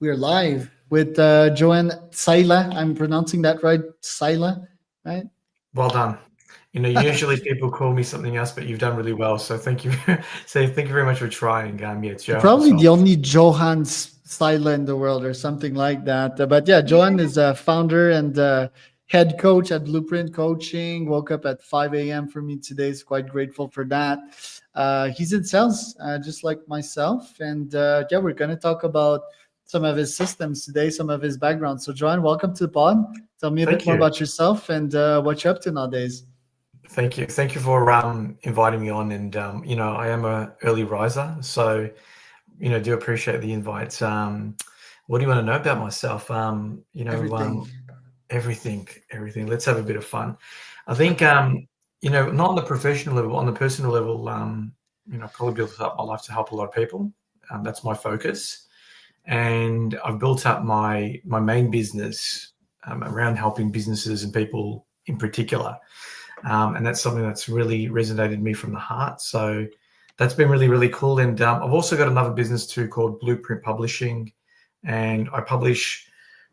We're live with Johann Psaila. I'm pronouncing that right, Psaila, right? Well done. Usually people call me something else, but you've done really well. So thank you. So thank you very much for trying. Yeah, it's You're Johann probably Psaila. the only Johann Psaila in the world, or something like that. But yeah, Johann is a founder and head coach at Blueprint Coaching. Woke up at 5 a.m. for me today. So quite grateful for that. He's in sales, just like myself. And yeah, we're going to talk about some of his systems today, some of his background. So, Johann, welcome to the pod. Tell me a bit Thank more you. about yourself and what you're up to nowadays. Thank you. Thank you for inviting me on. And I am a early riser, so do appreciate the invite. What do you want to know about myself? Everything. Everything. Let's have a bit of fun. I think not on the professional level, on the personal level. Probably built up my life to help a lot of people. That's my focus. And I've built up my main business around helping businesses and people in particular, and that's something that's really resonated with me from the heart. So that's been really, really cool. And I've also got another business too called Blueprint Publishing, and I publish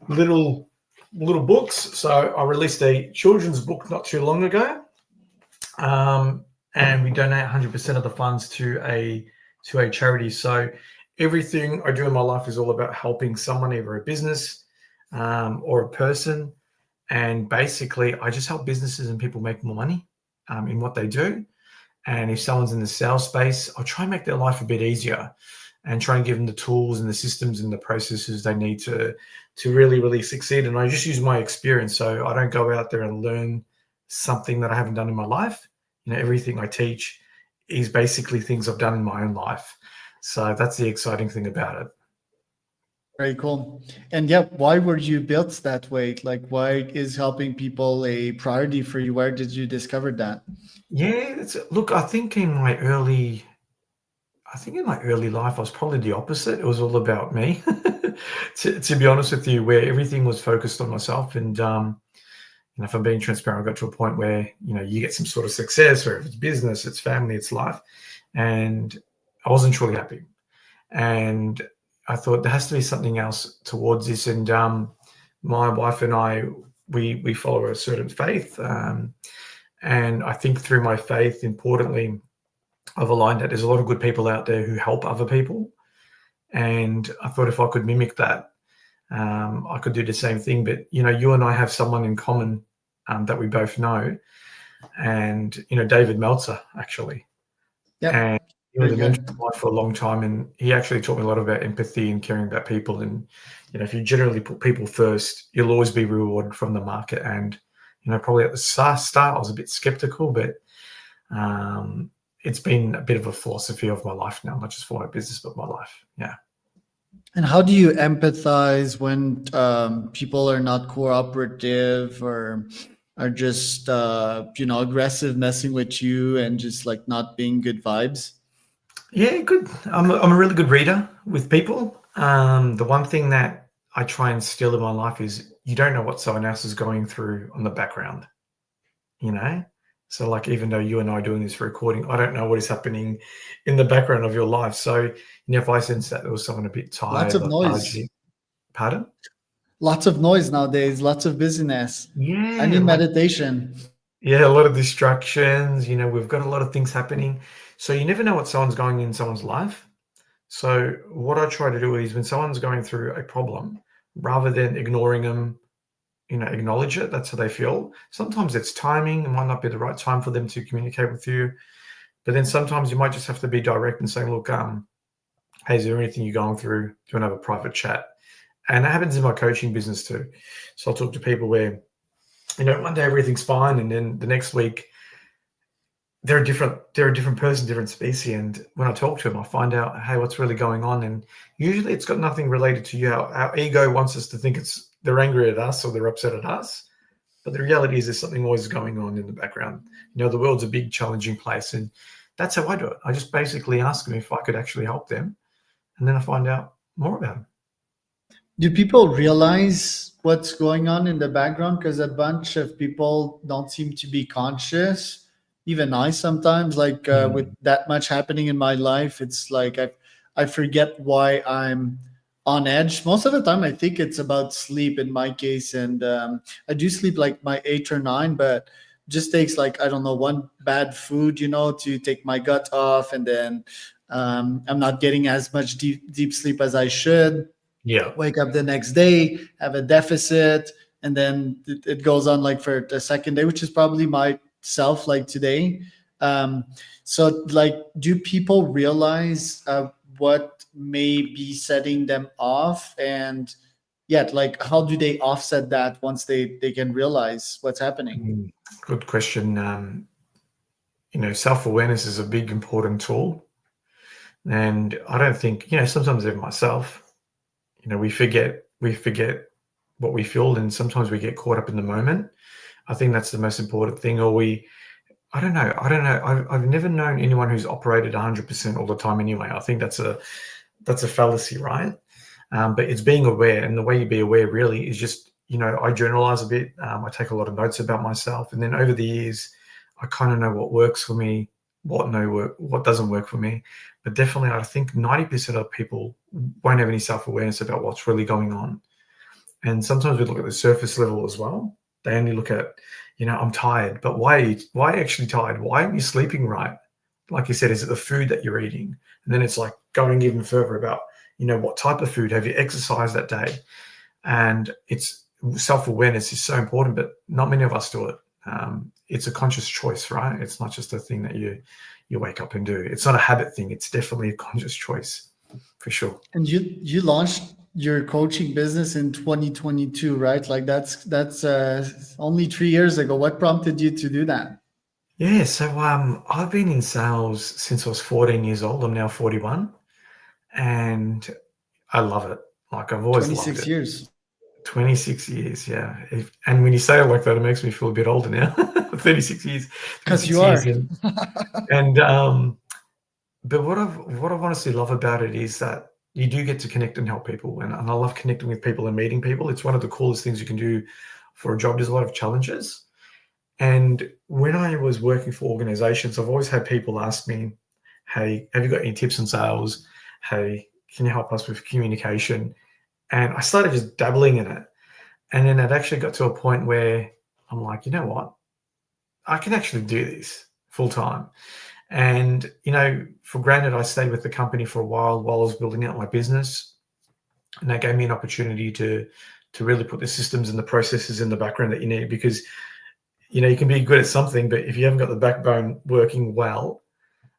little books. So I released a children's book not too long ago, and we donate 100% of the funds to a charity. So everything I do in my life is all about helping someone, either a business or a person. And basically, I just help businesses and people make more money in what they do. And if someone's in the sales space, I'll try and make their life a bit easier and try and give them the tools and the systems and the processes they need to really, really succeed. And I just use my experience. So I don't go out there and learn something that I haven't done in my life. Everything I teach is basically things I've done in my own life. So that's the exciting thing about it. Very cool. And yeah, why were you built that way? Like, why is helping people a priority for you? Where did you discover that? Yeah, look, I think in my early life, I was probably the opposite. It was all about me, to be honest with you, where everything was focused on myself. And if I'm being transparent, I got to a point where you get some sort of success, or if it's business, it's family, it's life, and I wasn't truly happy. And I thought there has to be something else towards this. And my wife and I, we follow a certain faith, and I think through my faith, importantly, I've aligned that there's a lot of good people out there who help other people. And I thought if I could mimic that, I could do the same thing. But, you and I have someone in common that we both know. And, David Meltzer, actually. Yeah. And he was a mentor of mine for a long time. And he actually taught me a lot about empathy and caring about people. And, if you generally put people first, you'll always be rewarded from the market. And, probably at the start, I was a bit skeptical, but it's been a bit of a philosophy of my life now, not just for my business, but my life. Yeah. And how do you empathize when people are not cooperative or are just aggressive, messing with you, and just like not being good vibes? Yeah, good. I'm a really good reader with people. The one thing that I try and instill in my life is you don't know what someone else is going through on the background, So like, even though you and I are doing this recording, I don't know what is happening in the background of your life. So, if I sense that there was someone a bit tired, Lots of noise. Pardon? Lots of noise nowadays, lots of busyness. Yeah. I need meditation. Yeah, a lot of distractions. We've got a lot of things happening. So you never know what someone's going in someone's life. So what I try to do is when someone's going through a problem, rather than ignoring them, acknowledge it. That's how they feel. Sometimes it's timing. It might not be the right time for them to communicate with you. But then sometimes you might just have to be direct and say, look, hey, is there anything you're going through? Do you want to have a private chat? And that happens in my coaching business too. So I'll talk to people where, one day everything's fine, and then the next week they're a different person, different species. And when I talk to them, I find out, hey, what's really going on? And usually it's got nothing related to you. Our ego wants us to think they're angry at us or they're upset at us. But the reality is there's something always going on in the background. The world's a big, challenging place. And that's how I do it. I just basically ask them if I could actually help them. And then I find out more about them. Do people realize what's going on in the background? Because a bunch of people don't seem to be conscious. Even I sometimes, with that much happening in my life, it's like I forget why I'm on edge. Most of the time, I think it's about sleep in my case, and I do sleep like my 8 or 9, but just takes like I don't know one bad food, to take my gut off, and then I'm not getting as much deep sleep as I should. Yeah. Wake up the next day, have a deficit, and then it goes on like for the second day, which is probably myself like today. Um, so like, do people realize what may be setting them off, and yet like how do they offset that once they can realize what's happening? Good question. Self-awareness is a big important tool, and I don't think sometimes even myself, we forget what we feel, and sometimes we get caught up in the moment. I think that's the most important thing. Or I don't know. I've never known anyone who's operated 100% all the time. Anyway, I think that's a fallacy, right? But it's being aware, and the way you be aware really is just I journalize a bit. I take a lot of notes about myself, and then over the years, I kind of know what works for me, what doesn't work for me. But definitely, I think 90% of people won't have any self-awareness about what's really going on. And sometimes we look at the surface level as well. They only look at, I'm tired, but why are you actually tired? Why aren't you sleeping right? Like you said, is it the food that you're eating? And then it's like going even further about, what type of food have you exercised that day? And it's self-awareness is so important, but not many of us do it. It's a conscious choice, right? It's not just a thing that you wake up and do. It's not a habit thing. It's definitely a conscious choice, for sure. And you launched your coaching business in 2022, right? Like that's only 3 years ago. What prompted you to do that? Yeah, so I've been in sales since I was 14 years old. I'm now 41, and I love it. Like I've always loved 26 it. years. 26 years, yeah. And when you say it like that, it makes me feel a bit older now. 36 years, Because 26 you are. years in. And but what I've honestly love about it is that you do get to connect and help people, and I love connecting with people and meeting people. It's one of the coolest things you can do for a job. There's a lot of challenges. And when I was working for organizations, I've always had people ask me, hey, have you got any tips on sales? Hey, can you help us with communication? And I started just dabbling in it. And then it actually got to a point where I'm like, you know what? I can actually do this full time. And, for granted, I stayed with the company for a while I was building out my business. And that gave me an opportunity to really put the systems and the processes in the background that you need, because you can be good at something, but if you haven't got the backbone working well,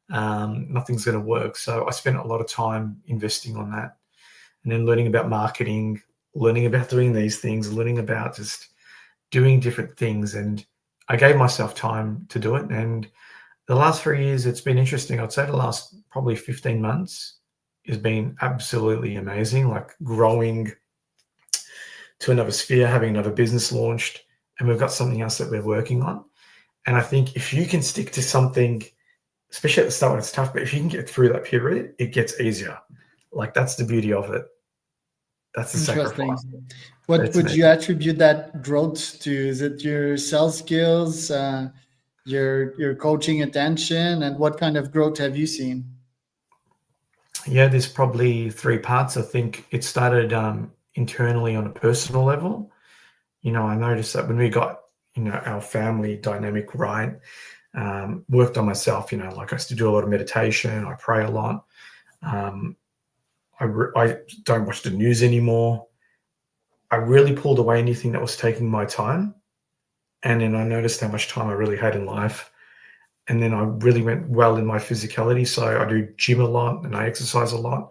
nothing's going to work. So I spent a lot of time investing on that, and then learning about marketing, learning about doing these things, learning about just doing different things. And I gave myself time to do it. And the last 3 years, it's been interesting. I'd say the last probably 15 months has been absolutely amazing, like growing to another sphere, having another business launched, and we've got something else that we're working on. And I think if you can stick to something, especially at the start when it's tough, but if you can get through that period, it gets easier. Like that's the beauty of it. That's the Interesting. sacrifice. What It's would you amazing. attribute that growth to? Is it your sales skills, your coaching attention, and what kind of growth have you seen? Yeah, there's probably three parts. I think it started internally on a personal level. I noticed that when we got, our family dynamic right, worked on myself, like I used to do a lot of meditation. I pray a lot. I don't watch the news anymore. I really pulled away anything that was taking my time. And then I noticed how much time I really had in life. And then I really went well in my physicality. So I do gym a lot and I exercise a lot.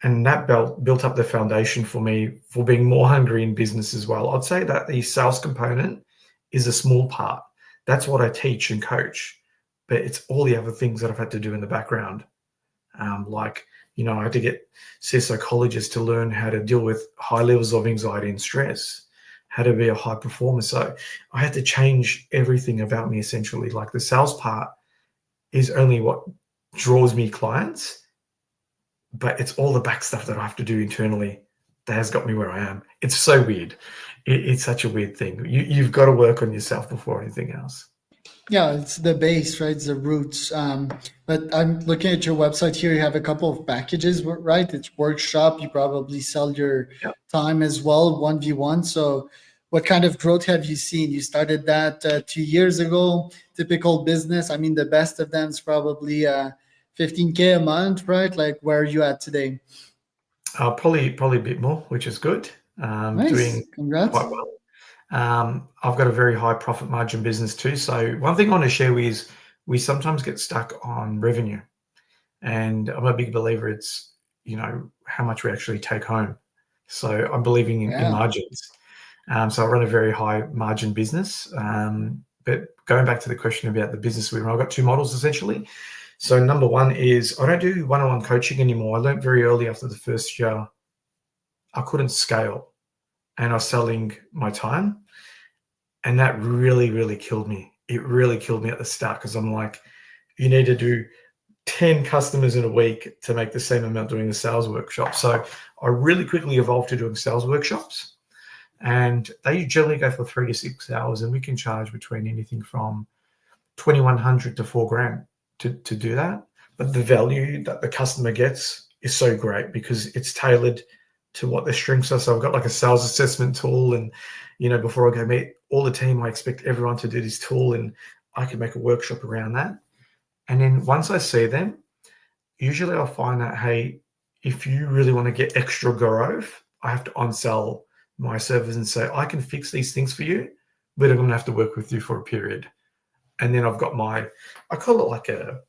And that built up the foundation for me for being more hungry in business as well. I'd say that the sales component is a small part. That's what I teach and coach. But it's all the other things that I've had to do in the background. I had to see a psychologist to learn how to deal with high levels of anxiety and stress, how to be a high performer. So I had to change everything about me essentially. Like the sales part is only what draws me clients, but it's all the back stuff that I have to do internally that has got me where I am. It's so weird. It's such a weird thing. You've got to work on yourself before anything else. Yeah, it's the base, right? It's the roots. But I'm looking at your website here. You have a couple of packages, right? It's workshop. You probably sell your Yeah. time as well, 1v1. So, what kind of growth have you seen? You started that 2 years ago. Typical business. I mean, the best of them is probably 15K a month, right? Like, where are you at today? Probably a bit more, which is good. Doing Nice. Congrats. quite well. I've got a very high profit margin business too. So one thing I want to share is we sometimes get stuck on revenue, and I'm a big believer it's how much we actually take home. So I'm believing in Yeah. margins. So I run a very high margin business. But going back to the question about the business we run, I've got two models essentially. So number one is I don't do one-on-one coaching anymore. I learned very early after the first year I couldn't scale, and I was selling my time, and that really, really killed me. It really killed me at the start because I'm like, you need to do 10 customers in a week to make the same amount doing a sales workshop. So I really quickly evolved to doing sales workshops, and they generally go for 3 to 6 hours, and we can charge between anything from 2,100 to 4 grand to do that. But the value that the customer gets is so great because it's tailored to what their strengths are. So I've got like a sales assessment tool, and before I go meet all the team, I expect everyone to do this tool, and I can make a workshop around that. And then once I see them, usually I'll find that, hey, if you really want to get extra growth, I have to on-sell my service and say, I can fix these things for you, but I'm going to have to work with you for a period. And then I've got I call it like a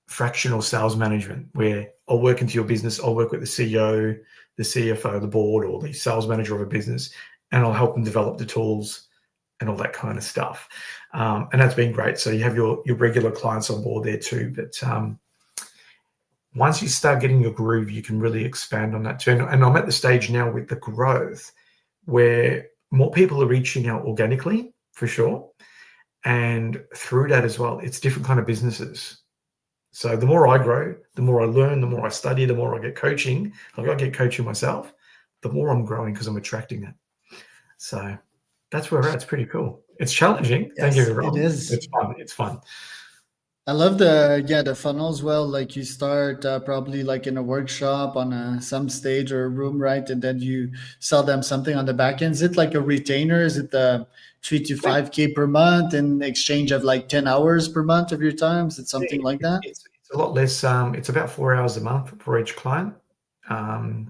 fractional sales management, where I'll work into your business. I'll work with the CEO, the CFO, the board, or the sales manager of a business, and I'll help them develop the tools and all that kind of stuff. And that's been great. So you have your regular clients on board there too. But once you start getting your groove, you can really expand on that too. And I'm at the stage now with the growth where more people are reaching out organically, for sure. And through that as well, it's different kind of businesses. So the more I grow, the more I learn, the more I study, the more I get coaching. I've got to get coaching myself, the more I'm growing because I'm attracting it. So that's where we're at. It's pretty cool. It's challenging. Don't get me Yes, it wrong. is. It's fun. It's fun. I love the funnel as well. Like you start probably like in a workshop on some stage or a room, right? And then you sell them something on the back end. Is it like a retainer? Is it the 3 to 5K per month in exchange of like 10 hours per month of your time? Is it something like that? It's a lot less. It's about 4 hours a month for each client.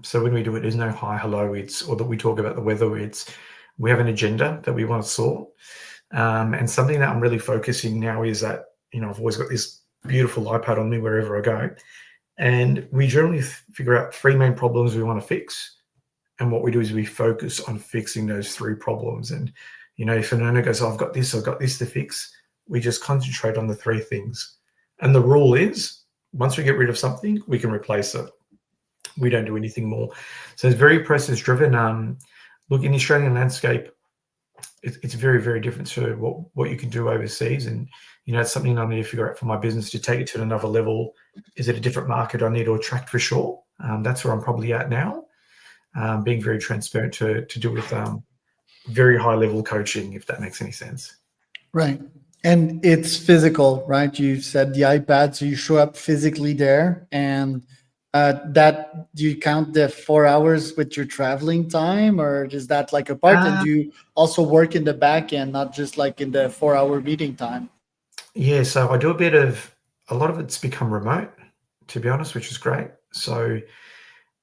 So when we do it, there's no hi, hello. Or that we talk about the weather. We have an agenda that we want to sort. And something that I'm really focusing now is that, I've always got this beautiful iPad on me wherever I go. And we generally figure out 3 main problems we want to fix. And what we do is we focus on fixing those 3 problems. And, if an owner goes, I've got this to fix, we just concentrate on the 3 things. And the rule is, once we get rid of something, we can replace it. We don't do anything more. So it's very process driven. Look, in the Australian landscape, it's very, very different to what you can do overseas. And, it's something I need to figure out for my business to take it to another level. Is it a different market I need to attract for sure? That's where I'm probably at now, being very transparent to do with very high level coaching, if that makes any sense. Right. And it's physical, right? You said the iPad, so you show up physically there. And that, do you count the 4 hours with your traveling time, or is that like a part? And Uh, do you also work in the back end, not just like in the 4 hour meeting time? yeah, so I do a lot of it's become remote, to be honest, which is great. So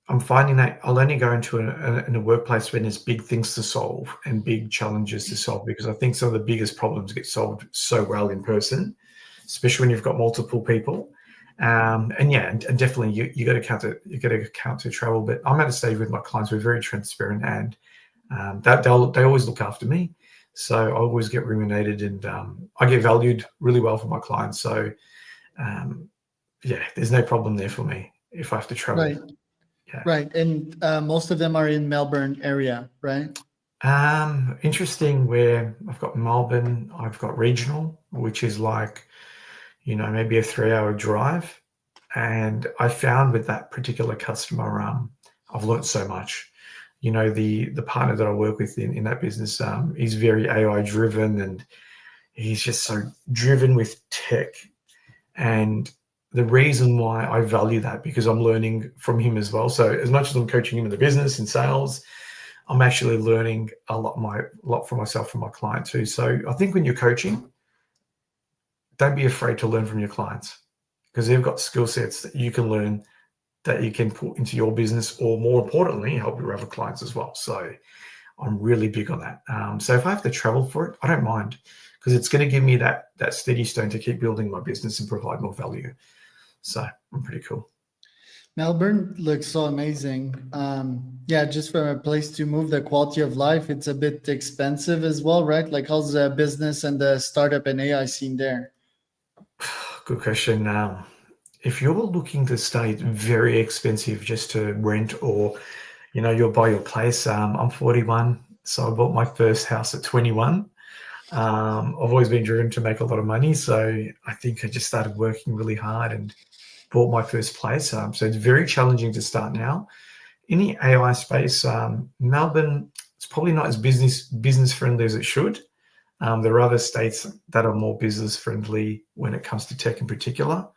I'm finding that I'll only go into in a workplace when there's big things to solve and big challenges to solve, because I think some of the biggest problems get solved so well in person, especially when you've got multiple people. And yeah, and definitely you got to account to travel. But I'm at a stage with my clients, we're very transparent, and that they always look after me. So I always get remunerated, and I get valued really well for my clients. So yeah, there's no problem there for me if I have to travel. Right. Yeah. Right. And most of them are in Melbourne area, right? Interesting, where I've got Melbourne, I've got regional, which is like, maybe a 3-hour drive. And I found with that particular customer, I've learned so much. The partner that I work with in that business, he's very AI driven, and he's just so driven with tech. And the reason why I value that, because I'm learning from him as well. So as much as I'm coaching him in the business and sales, I'm actually learning a lot for myself and my client too. So I think when you're coaching, don't be afraid to learn from your clients, because they've got skill sets that you can learn, that you can put into your business, or more importantly, help your other clients as well. So I'm really big on that. So if I have to travel for it, I don't mind, because it's going to give me that steady stone to keep building my business and provide more value. So I'm pretty cool. Melbourne looks so amazing. Yeah, just from a place to move, the quality of life, it's a bit expensive as well, right? Like, how's the business and the startup and AI scene there? Good question. If you're looking to stay, it's very expensive just to rent, or you'll buy your place. I'm 41, so I bought my first house at 21. I've always been driven to make a lot of money, so I think I just started working really hard and bought my first place. So it's very challenging to start now. In the AI space, Melbourne, it's probably not as business friendly as it should. There are other states that are more business friendly when it comes to tech in particular,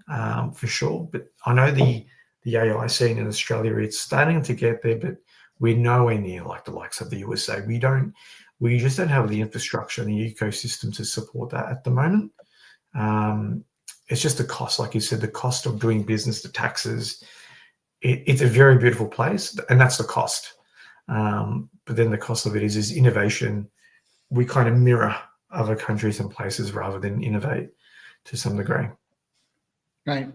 for sure. But I know the AI scene in Australia, it's starting to get there, but we're nowhere near like the likes of the USA. We just don't have the infrastructure and the ecosystem to support that at the moment. It's just the cost, like you said, the cost of doing business, the taxes. It's a very beautiful place, and that's the cost. But then the cost of it is innovation. We kind of mirror other countries and places rather than innovate to some degree. Right.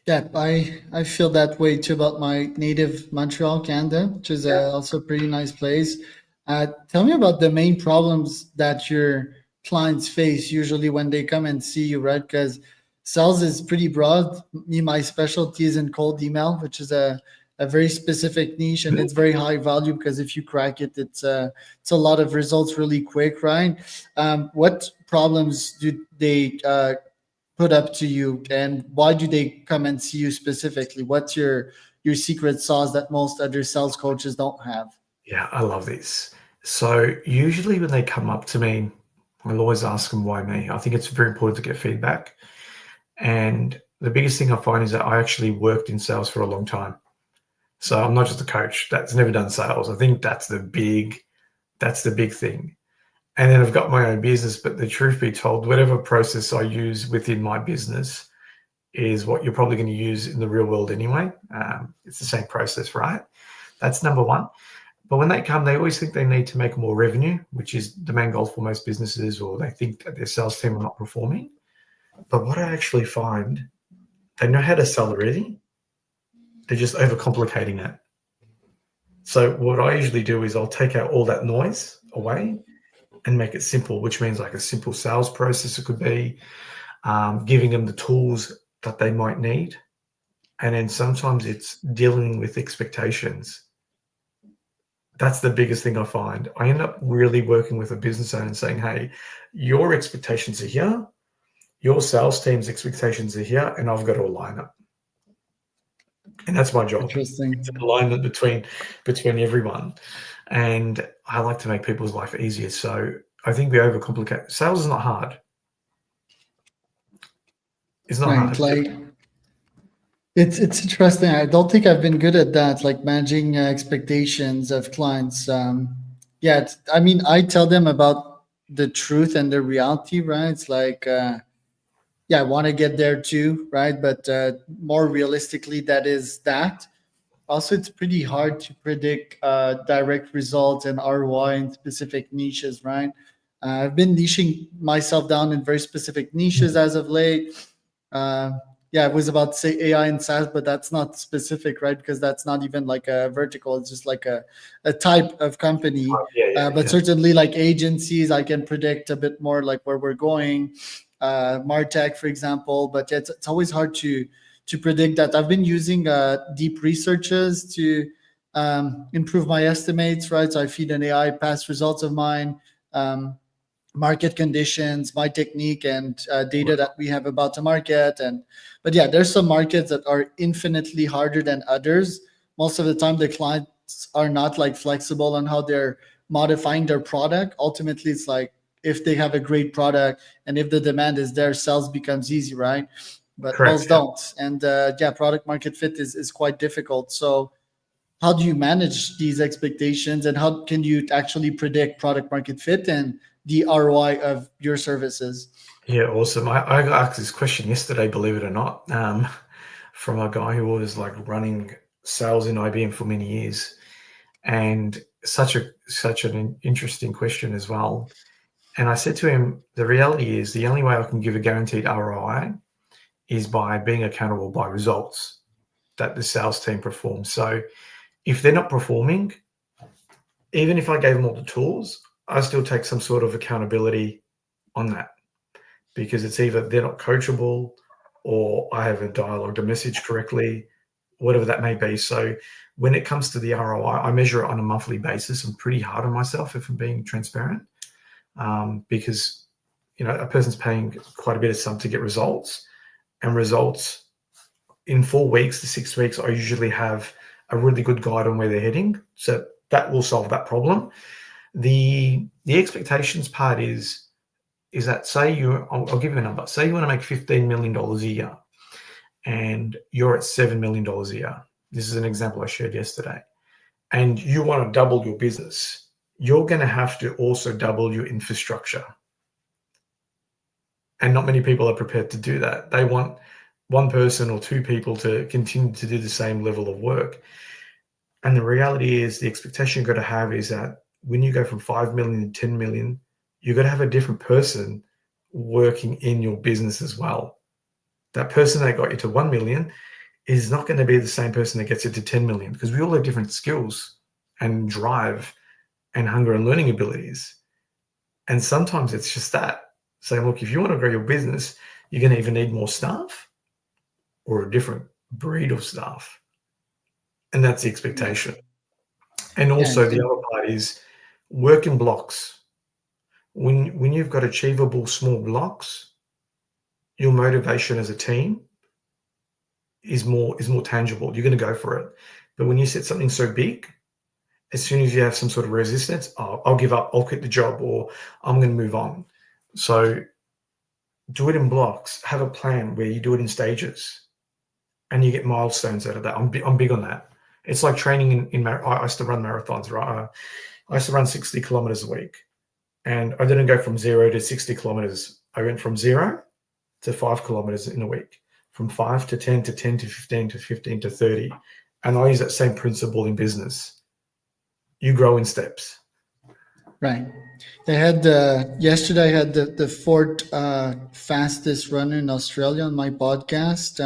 Yeah, I feel that way too about my native Montreal, Canada, which is also a pretty nice place. Tell me about the main problems that your clients face usually when they come and see you, right? Because sales is pretty broad. Me, my specialty is in cold email, which is a very specific niche, and it's very high value because if you crack it, it's a lot of results really quick, right? What problems do they put up to you, and why do they come and see you specifically? What's your secret sauce that most other sales coaches don't have? Yeah, I love this. So usually when they come up to me, I'll always ask them why me. I think it's very important to get feedback. And the biggest thing I find is that I actually worked in sales for a long time. So I'm not just a coach that's never done sales. I think that's the big thing. And then I've got my own business, but the truth be told, whatever process I use within my business is what you're probably going to use in the real world anyway. It's the same process, right? That's number one. But when they come, they always think they need to make more revenue, which is the main goal for most businesses, or they think that their sales team are not performing. But what I actually find, they know how to sell already. They're just overcomplicating it. So what I usually do is I'll take out all that noise away and make it simple, which means like a simple sales process. It could be giving them the tools that they might need. And then sometimes it's dealing with expectations. That's the biggest thing I find. I end up really working with a business owner and saying, hey, your expectations are here, your sales team's expectations are here, and I've got to align it. And that's my job. It's Interesting. an alignment between everyone. And I like to make people's life easier. So I think we overcomplicate. Sales is not hard. It's not Right. hard. Like, it's interesting. I don't think I've been good at that, like managing expectations of clients. Yeah, I mean, I tell them about the truth and the reality, right? It's like, yeah, I want to get there too, right? But more realistically, that is that. Also, it's pretty hard to predict direct results and ROI in specific niches, right? I've been niching myself down in very specific niches as of late. Uh, yeah, I was about to say AI and SaaS, but that's not specific, right? Because that's not even like a vertical. It's just like a type of company. But Yeah. certainly, like agencies, I can predict a bit more like where we're going. Martech, for example. But yeah, it's always hard to predict that. I've been using deep researches to improve my estimates, right? So I feed an AI past results of mine. Market conditions, my technique, and data that we have about the market. And but yeah, there's some markets that are infinitely harder than others. Most of the time, the clients are not like flexible on how they're modifying their product. Ultimately, it's like if they have a great product and if the demand is there, sales becomes easy, right? But Correct. most don't. And yeah, product market fit is quite difficult. So how do you manage these expectations, and how can you actually predict product market fit and the ROI of your services? Yeah, awesome. I got asked this question yesterday, believe it or not, from a guy who was like running sales in IBM for many years, and such an interesting question as well. And I said to him, the reality is the only way I can give a guaranteed ROI is by being accountable by results that the sales team performs. So if they're not performing, even if I gave them all the tools, I still take some sort of accountability on that, because it's either they're not coachable or I haven't dialogued a message correctly, whatever that may be. So when it comes to the ROI, I measure it on a monthly basis. I'm pretty hard on myself, if I'm being transparent, because a person's paying quite a bit of sum to get results, and results in 4 weeks to 6 weeks, I usually have a really good guide on where they're heading. So that will solve that problem. The expectations part is that, say I'll give you a number. Say you want to make $15 million a year and you're at $7 million a year. This is an example I shared yesterday. And you want to double your business. You're going to have to also double your infrastructure. And not many people are prepared to do that. They want one person or two people to continue to do the same level of work. And the reality is, the expectation you've got to have is that when you go from 5 million to 10 million, you've got to have a different person working in your business as well. That person that got you to 1 million is not going to be the same person that gets you to 10 million, because we all have different skills and drive and hunger and learning abilities. And sometimes it's just that. Saying, look, if you want to grow your business, you're going to either need more staff or a different breed of staff. And that's the expectation. And also the other part is work in blocks. When you've got achievable small blocks, your motivation as a team is more tangible. You're going to go for it. But when you set something so big, as soon as you have some sort of resistance, I'll give up, I'll quit the job, or I'm going to move on. So do it in blocks. Have a plan where you do it in stages, and you get milestones out of that. I'm big on that. It's like training I used to run marathons, right? I used to run 60 kilometers a week, and I didn't go from 0 to 60 kilometers. I went from 0 to 5 kilometers in a week, from 5 to 10 to 10 to 15 to 15 to 30. And I use that same principle in business. You grow in steps. Right. They had yesterday. I had the fourth fastest runner in Australia on my podcast.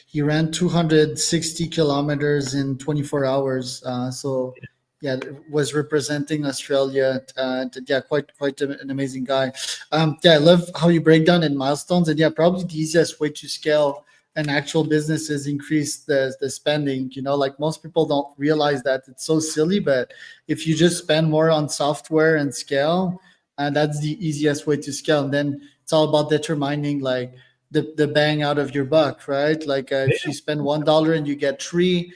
He ran 260 kilometers in 24 hours. So yeah, was representing Australia. Yeah, quite an amazing guy. Yeah, I love how you break down in milestones. And yeah, probably the easiest way to scale an actual business is increase the spending. Like most people don't realize that. It's so silly, but if you just spend more on software and scale, and that's the easiest way to scale. And then it's all about determining like the bang out of your buck, right? Like if you spend $1 and you get three,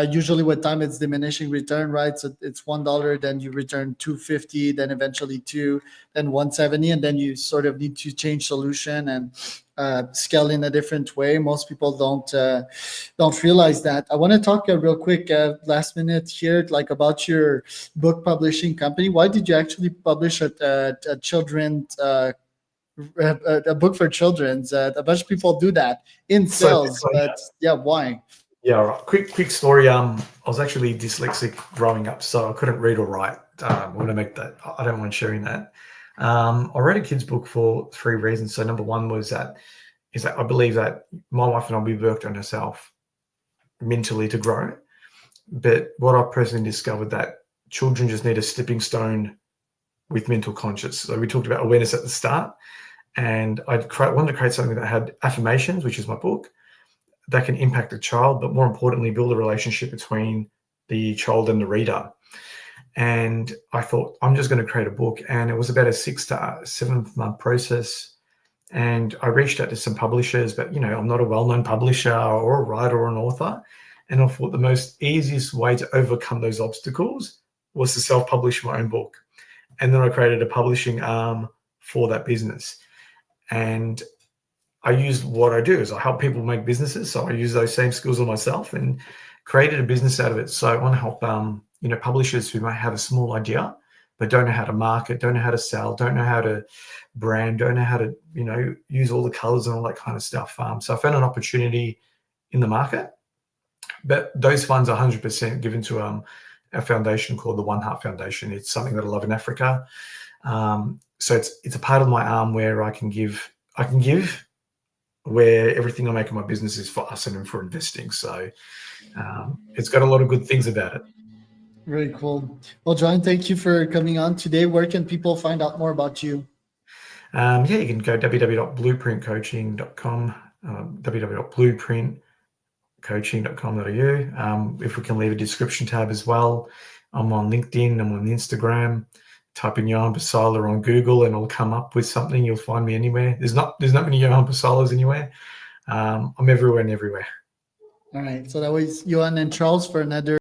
usually with time it's diminishing return, right? So it's $1, then you return 250, then eventually 2, then 170, and then you sort of need to change solution and scale in a different way. Most people don't realize that. I want to talk real quick, last minute here, like about your book publishing company. Why did you actually publish a children's a book for children's? A bunch of people do that in sales, but yeah, why? Yeah, all right. Quick story. I was actually dyslexic growing up, so I couldn't read or write. I want to make that. I don't mind sharing that. I read a kid's book for 3 reasons. So number one is that I believe that my wife and I, we worked on herself mentally to grow. But what I personally discovered that children just need a stepping stone with mental conscious. So we talked about awareness at the start, and I wanted to create something that had affirmations, which is my book, that can impact the child, but more importantly, build a relationship between the child and the reader. And I thought, I'm just going to create a book. And it was about a 6 to 7 month process. And I reached out to some publishers, but I'm not a well-known publisher or a writer or an author. And I thought the most easiest way to overcome those obstacles was to self-publish my own book. And then I created a publishing arm for that business. And I use what I do is I help people make businesses. So I use those same skills on myself and created a business out of it. So I want to help, publishers who might have a small idea, but don't know how to market, don't know how to sell, don't know how to brand, don't know how to, use all the colors and all that kind of stuff. So I found an opportunity in the market, but those funds are 100% given to a foundation called the One Heart Foundation. It's something that I love in Africa. So it's a part of my arm where I can give, where everything I make in my business is for us and for investing. So it's got a lot of good things about it. Very cool. Well, John, thank you for coming on today. Where can people find out more about you? You can go www.blueprintcoaching.com, www.blueprintcoaching.com.au. If we can leave a description tab as well. I'm on LinkedIn, I'm on Instagram. Type in Johann Psaila on Google and it'll come up with something. You'll find me anywhere. There's not many Johann Psailas anywhere. I'm everywhere and everywhere. All right. So that was Johann and Charles for another